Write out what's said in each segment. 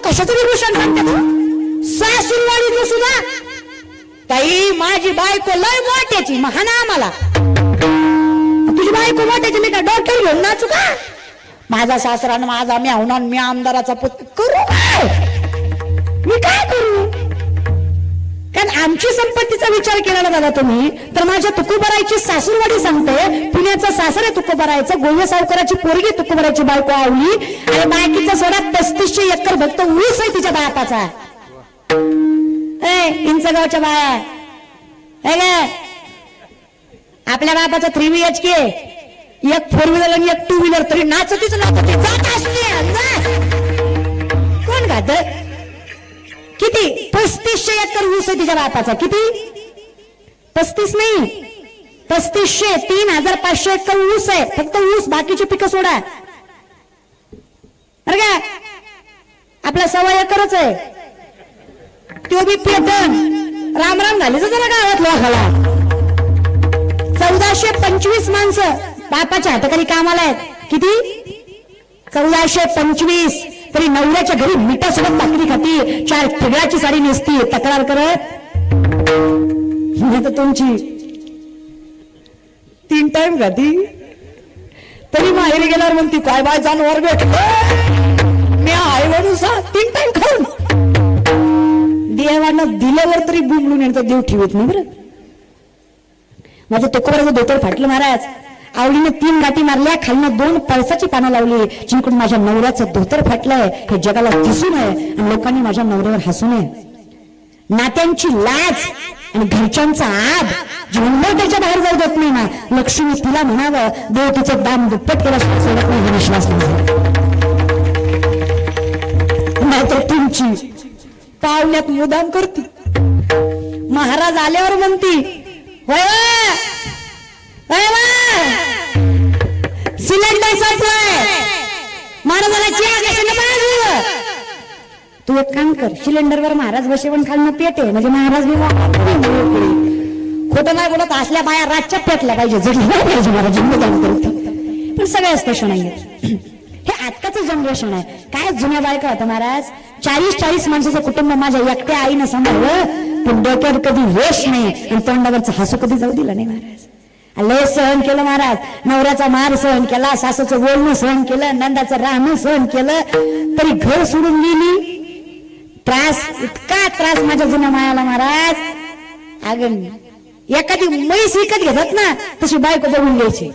कशाचं विभूषण सांगते तू? सासूरवाडी सुद्धा ताई माझी बायको लय मोठ्याची महान आम्हाला. तुझी बायको मोठ्याची मी काय डॉक्टर घेऊन नाचू का? माझा सासरा न माझा मी होणार मी आमदाराचा पुत्र करू काय? मी काय करू? कारण आमची संपत्तीचा विचार केला ना दादा तुम्ही तर माझ्या तुकोबरायची सासूरवाडी सांगते. पुण्याचा सासर आहे तुकोबरायचं. गोव्या सावकाराची पोरगी तुकोबरायची बायको आवली आणि बायकीचा सोडा 3500 एकर फक्त ऊस आहे तिच्या बापाचा. इंचगावच्या बाया आपल्या बापाचा 3 BHK एक 4 व्हीलर आणि एक 2 व्हीलर तरी नाचतीच नाचती जात असते. कोण खात? किती? 3500 एकर ऊस आहे तिच्या बापाचा. किती? 35 नाही 3500 3500 एकर ऊस आहे फक्त ऊस. बाकीची पिकं सोडा. अरे का आपला 1.25 एकरच आहे. तो बी पेटन राम राम झालीच जरा गावात लोकाला. 1425 माणसं बापाच्या हाताखाली कामाला आहेत. किती? 1425. तरी नवऱ्याच्या घरी मिठासोबत भाकरी खाती 4 ठिगळाची साडी नेसती तक्रार करत. नाही तर तुमची 3 टाइम खाती तरी माहेरी गेल्यावर म्हणती काय बाय जानवर भेट मी आई म्हणून 3 टाइम खाऊन. देवानं दिल्यावर तरी बुमलून येणं देव ठेवत नाही. बरं माझं टोकोबराचं धोतर फाटलं महाराज. आवडीने 3 गाठी मारल्या खालनं 2 पळसाची पानं लावली जिंकून माझ्या नवऱ्याचं धोतर फाटलंय हे जगाला दिसू नये आणि लोकांनी माझ्या नवऱ्यावर हसू नये. नात्यांची लाज आणि घरच्यांचा आद जेवढं त्याच्या बाहेर जाऊ देत नाही ना. लक्ष्मी तिला म्हणावं देव तिचं दाम दुप्पट केल्याशिवाय सोडत नाही हा विश्वास नाहीतर तुमची पावल्यात मुदाम करते. महाराज आल्यावर म्हणती सिलेंडर संपलाय महाराजाला तू एक काम कर सिलेंडरवर महाराज बसेवन खालनं पेटे म्हणजे महाराज बी खोटं नाही बोलत. असल्या बाया रातच्या पेटल्या पाहिजे जडलं पाहिजे महाराज मुदाम करत. पण सगळ्याच तसं नाहीये. हे आत्ताचं जनरेशन आहे. काय जुन्या बायका होतं महाराज 40-40 माणसाचं कुटुंब माझ्या एकट्या आईनं सांभाळलं पण डोक्यावर कधी रेश नाही आणि तोंडावरचं हसू कधी जाऊ दिलं नाही महाराज. लय सहन केलं महाराज. नवऱ्याचा मार सहन केला सासूचं बोलणं सहन केलं नंदाचं राहणं सहन केलं तरी घर सोडून गेली. त्रास इतका त्रास माझ्या जुन्या मायाला महाराज. अगं एखादी म्हैस विकत घेतात ना तशी बायको बघून घ्यायची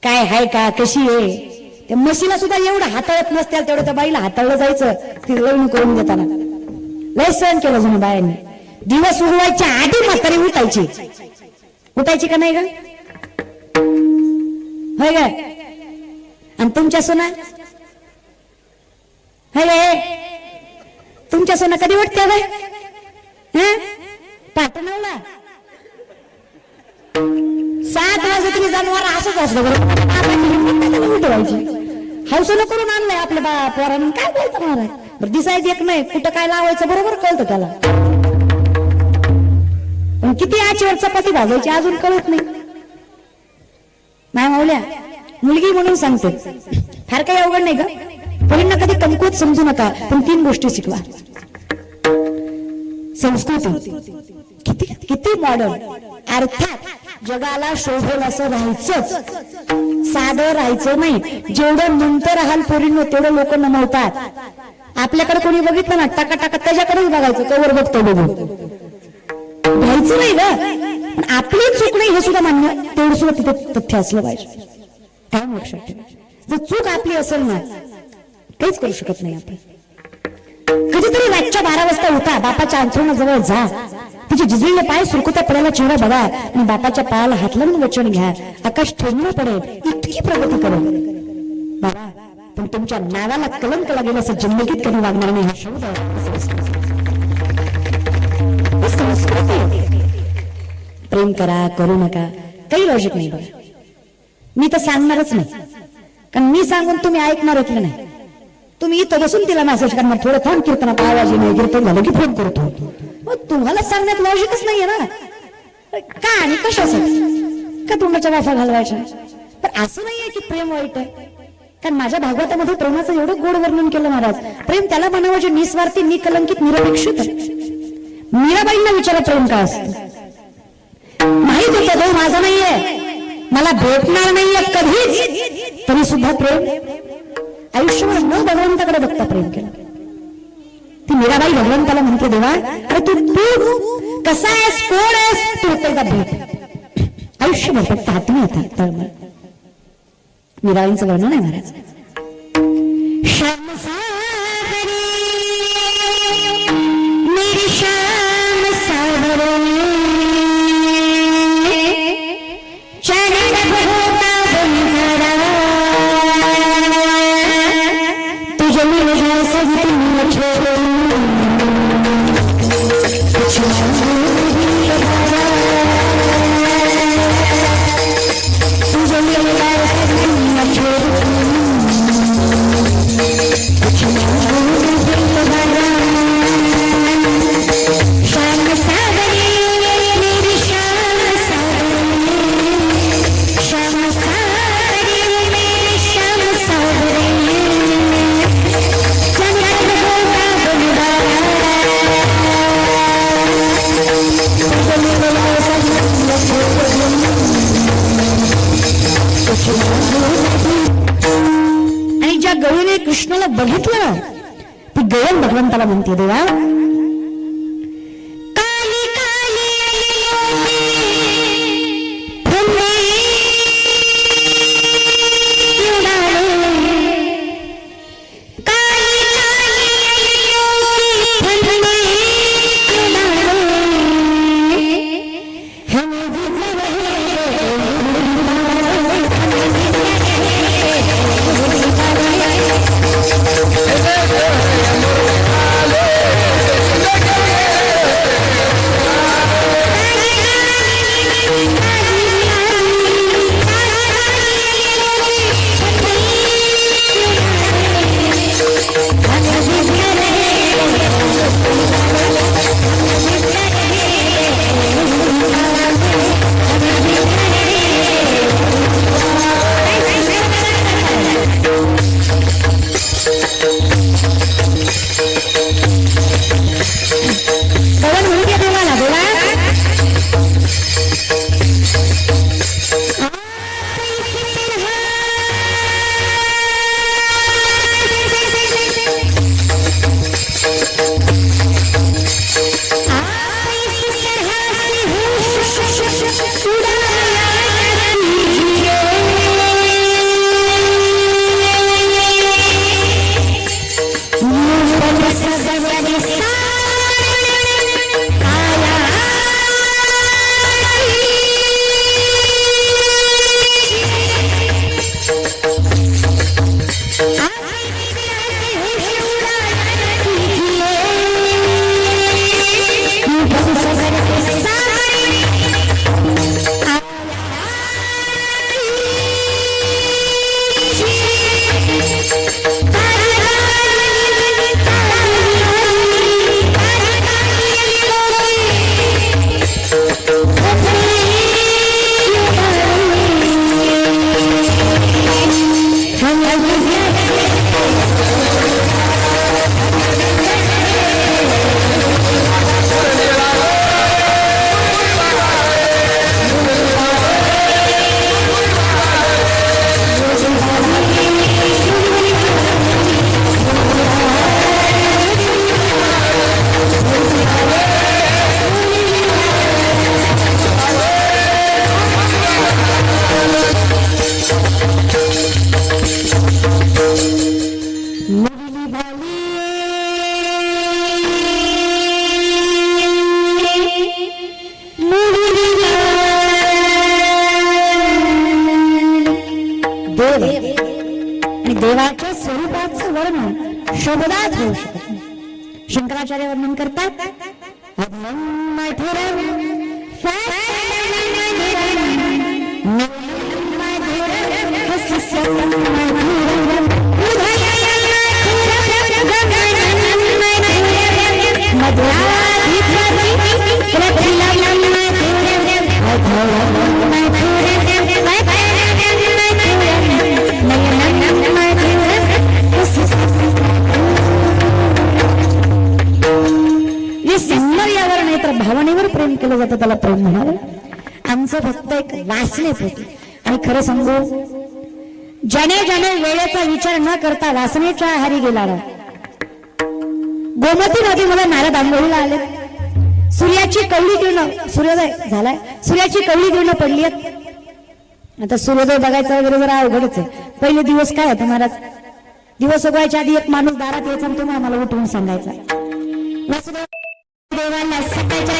काय हाय का कशी आहे. त्या म्हशीला सुद्धा एवढं हाताळत नसत्या तेवढं त्या बाईला हाताळलं जायचं. ती लग्न करून देताना लय सहन केलं जुन्या बायांनी. दिवस उगवायच्या आधी म्हातारी उठायची का नाही ग? होय ग? आणि तुमच्या सोना होय तुमच्या सोना कधी उठत्या ग? पाठवला 7 वाजता तुम्ही जनावर असंच असलं बरं उठवायची. हौसनं करून आणलंय आपल्या पोरानं. काय बोलतो महाराज? बरं दिसायचं एक नाही कुठं काय लावायचं बरोबर कळतं त्याला. पण किती आचेवर चपाती भाजायची अजून कळत नाही. नाही मावल्या मुलगी म्हणून सांगते फार काही अवघड नाही ग. पोरींना कधी कमकुवत समजू नका पण 3 गोष्टी शिकवा. संस्कृती किती किती मॉडर्न. अर्थात जगाला शोभेल असं राहायचंच. साधं राहायचं नाही. जेवढं नंतर राहाल पोरींनो तेवढं लोक नमवतात. आपल्याकडे कोणी बघितलं ना टाका टाका त्याच्याकडेच बघायचं कवर बघतो बघू घ्यायचं नाही ग. आपली चूक नाही हे सुद्धा मान्य तेवढं सुद्धा तिथे तथ्य असलं पाहिजे. काय लक्षात ठेवा जर चूक आपली असेल ना काहीच करू शकत नाही आपण. कधीतरी रातच्या 12 वाजता उठा बापाच्या अंथरुणाजवळ जा. तिचे झिजलेले पाय सुरकुत्या पडायला चेहरा बघा आणि बापाच्या पायाला हात लावून वचन घ्या. आकाश ठेवणं पडेल इतकी प्रगती करेल बाबा पण तुमच्या नावाला कलंक लागेल असं जिंदगीत कधी वागणार नाही. हा शब्द प्रेम करा करू नका काही लॉजिक नाही बघा. मी तर सांगणारच नाही कारण मी सांगून तुम्ही ऐकणारच नाही. तुम्ही इथं बसून तिला मेसेज करणार थोडं थांब कीर्तनात आवाज नाही कीर्तन झालं की फोन करतो. मग तुम्हाला सांगण्यात लॉजिकच नाहीये ना. का आणि कशासाठी का तोंडाच्या वाफा घालवायच्या. पण असं नाहीये की प्रेम वाईट आहे. कारण माझ्या भागवतामध्ये प्रेमाचं एवढं गोड वर्णन केलं महाराज. प्रेम त्याला म्हणावं जे निस्वार्थी, निकलंकित, निरपेक्षित. मीराबाईंना विचारा प्रेम काय असतं. माहित होतं देव माझा नाहीये, मला भेटणार नाहीये कधीच, तरी सुद्धा प्रेम आयुष्यभर न भगवंताकडे बघता प्रेम केलं. ती मीराबाई भगवंताला म्हणते देवा अरे तू कसा आहेस, कोण आहेस, तू एकदा भेट. आयुष्यभर फक्त हातून येतात तळमळ. मीराबाईंचं वर्णन आहे महाराज. श्याम सागरी मेरी श्याम सागरी चरण होता बंजारा तुझे मिल जाए सजती मुझे तुझे मिल जाए सजती मुझे श्याम सागरी मेरी श्याम सागरी श्याम सागरी मेरी श्याम सागरी चंदन होता बंजारा तुझे मिल जाए आणि ज्या गवळीने कृष्णाला बघितलं ती गवळ भगवंताला म्हणते देवा काली काली देवाच्या स्वरूपाचं वर्णन शब्दात होऊ शकत नाही. शंकराचार्य वर्णन करतात मधुरा केलं जातं त्याला प्रेम म्हणाल. आमचं फक्त एक वासनेपोटी. आणि खरं सांगू, ज्याने ज्याने वेळेचा विचार न करता वासनेच्या आहारी गेला, गोमती नदीमध्ये नारद आंघोळीला आले. सूर्याची कवळी किरण, सूर्योदय झालाय, सूर्याची कवळी किरण पडली आहेत. आता सूर्योदय बघायचा वगैरे जरा अवघडच आहे. पहिले दिवस काय होते महाराज, दिवस उगवायच्या आधी एक माणूस दारात यायचा आणि तुम्ही आम्हाला उठवून सांगायचा, देवाला सकाळच्या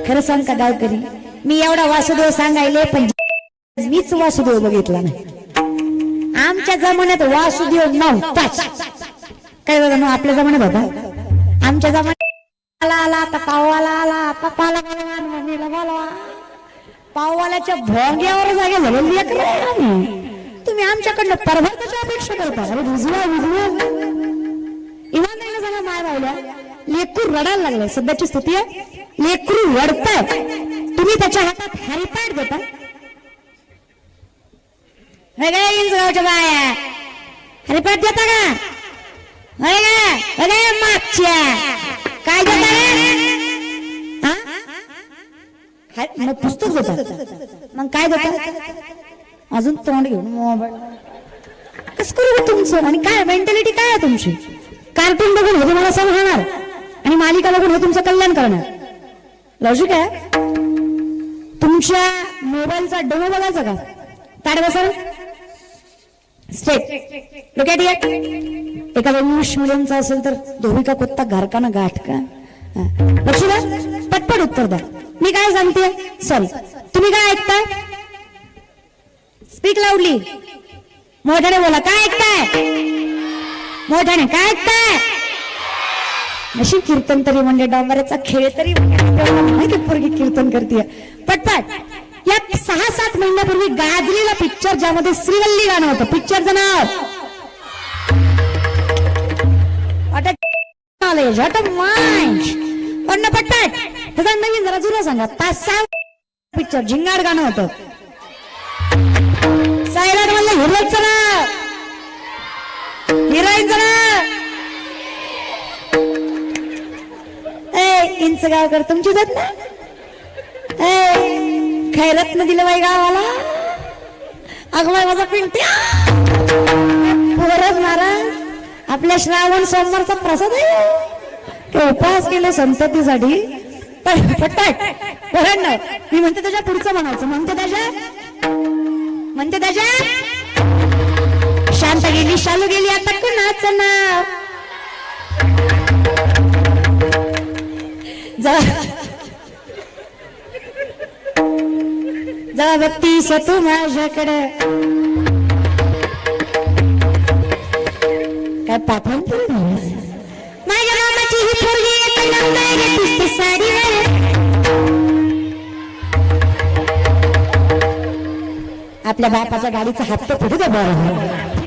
खरं सांग का गावकरी, मी एवढा वासुदेव सांगायले पण मीच वासुदेव बघितला नाही. आमच्या जमान्यात वासुदेव नव्हताच. काय बघा ना, आपल्या जमान्यात होता. आमच्या जमान्यात आला आता पाववाला आला, पप्पाला बोलवा, मम्मीला बोलवा. पाववाल्याच्या भोंग्यावर जागे झाले लेकर आम्ही. तुम्ही आमच्याकडनं परभरताची अपेक्षा करता. रुजवा इमानदारीने सांगा, माय बावल्या लेकरू रडायला लागले. सध्याची स्थिती आहे, लेकरू रडताय, तुम्ही त्याच्या हातात हरिपाठ देता. गावच्या बाया हरिपाठ देता का? मागच्या काय देता? मग पुस्तक देतात. मग काय देतात? अजून तोंड घेऊन मोबाईल. कसं करू तुमचं? आणि काय मेंटॅलिटी काय आहे तुमची? कार्टून बघून हे तुम्हाला समजणार आणि मालिका बघून हे तुमचं कल्याण करणार. लॉजिक आहे. तुमच्या मोबाईलचा डेमो बघायचा का? ताड बसाल स्टेप लोक एखादा इंग्लिश मिडियमचा असेल तर धोबी का कुत्ता घरका ना गाठ का? लक्ष द्या, पटपट उत्तर द्या. मी काय सांगते, सॉरी, तुम्ही काय ऐकताय? स्पीक लाऊडली, मोठ्याने बोला. काय ऐकताय? मोठ्याने काय ऐकताय? नशीब कीर्तन तरी म्हणजे डांबऱ्याचा खेळ तरी माहिती पोरगी कीर्तन करते. पटपट. या 6-7 महिन्यापूर्वी गाजलेला पिक्चर ज्यामध्ये श्रीवल्ली गाणं होतं, पिक्चरचं नाव नॉलेज पण पटपट. त्याचा नवीन जरा जुना सांगा. 5-6 पिक्चर झिंगाड गाणं होतं. सायलेंट म्हणलं हिरोईनचं नाव, हिरोईनचं नाव इंचगावकर तुमची जात ना. खैरतनं दिलं बाई गावाला. अगवाय माझा पिंट्या पोरच महाराज आपल्या श्रावण सोमवारचा प्रसाद आहे. उपवास केले संततीसाठी. पटपट पोरांनो, मी म्हणते त्याच्या पुढचं म्हणायचं. म्हणते त्याच्या शांत गेली, शालू गेली, आता कुणाचं नाव? जरा बत्तीस तू माझ्याकडे काय पाठवून माझ्या मामाची ही पोरगी साडीवर. आपल्या बापाच्या गाडीचा हात तर फुटू द्या बरं.